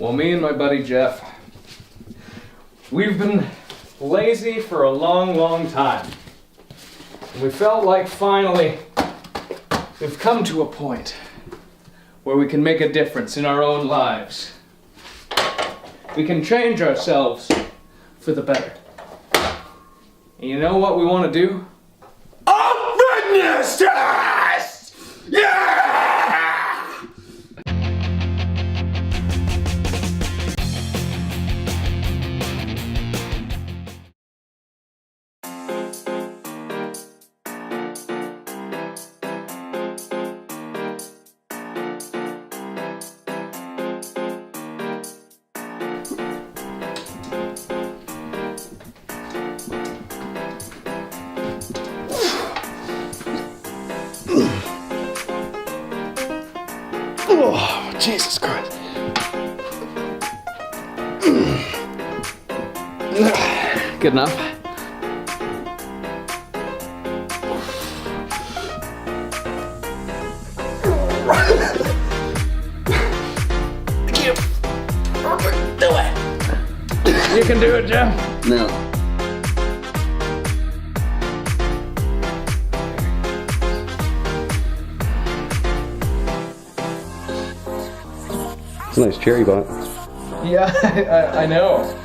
Well, me and my buddy Jeff, we've been lazy for a long, long time. And we felt like finally we've come to a point where we can make a difference in our own lives. We can change ourselves for the better. And you know what we want to do? A fitness test! Yeah! Oh, Jesus Christ. Good enough? I can't do it. You can do it, Jeff. No. It's a nice cherry bot. Yeah, I know.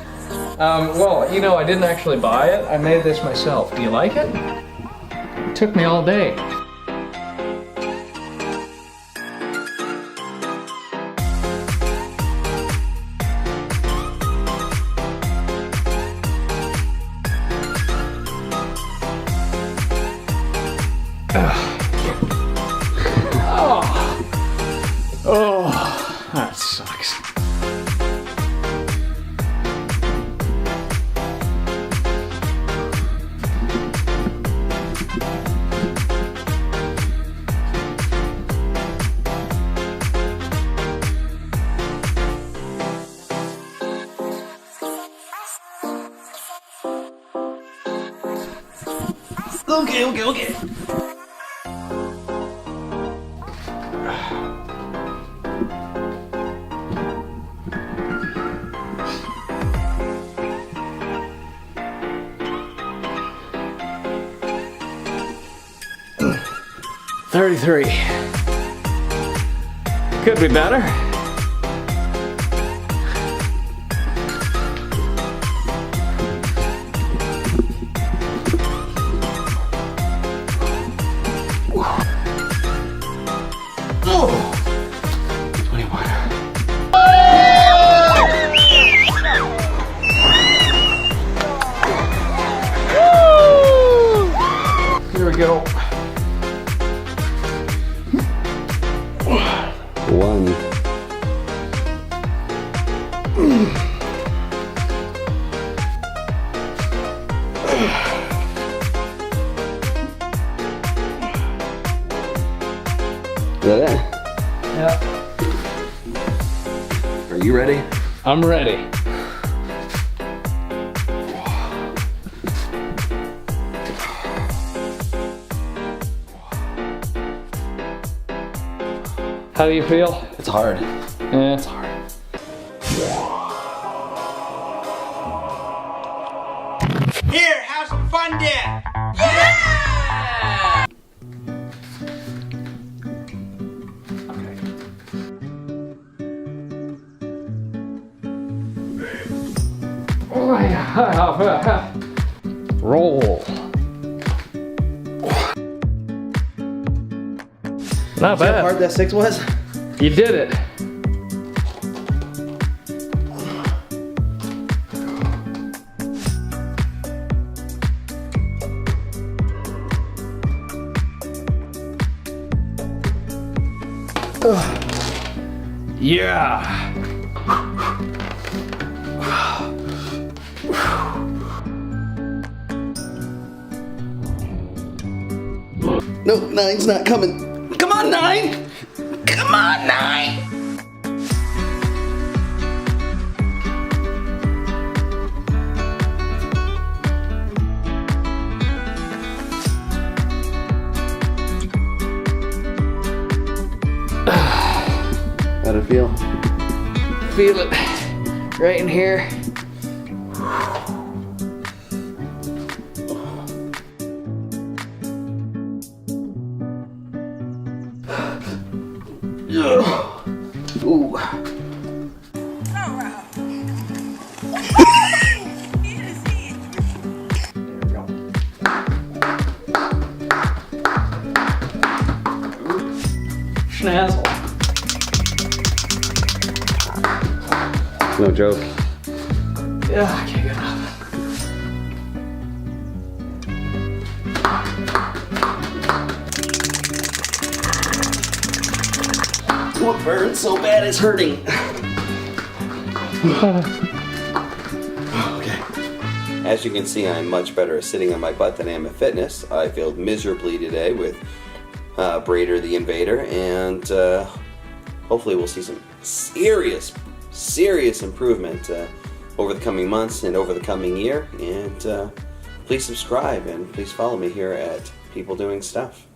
Well, you know, I didn't actually buy it. I made this myself. Do you like it? It took me all day. Oh, that sucks. Okay. 33. Could be better. Oh. 21. Here we go. 1. Is that it? Yeah. Are you ready? I'm ready. How do you feel? It's hard. Yeah, it's hard. Here, have some fun, Dad! Yeah! Okay. Oh, yeah. Roll. Not See how bad. hard that 6 was? You did it. Yeah. No, 9's not coming. Come on, 9! Come on, 9! How'd it feel? feel it right in here. Ooh. Schnazzle. No joke. Yeah, I can't get enough. What burns so bad it's hurting. Okay. As you can see, I'm much better at sitting on my butt than I am at fitness. I failed miserably today with Brader the Invader, and hopefully we'll see some serious improvement over the coming months and over the coming year. And please subscribe and please follow me here at People Doing Stuff.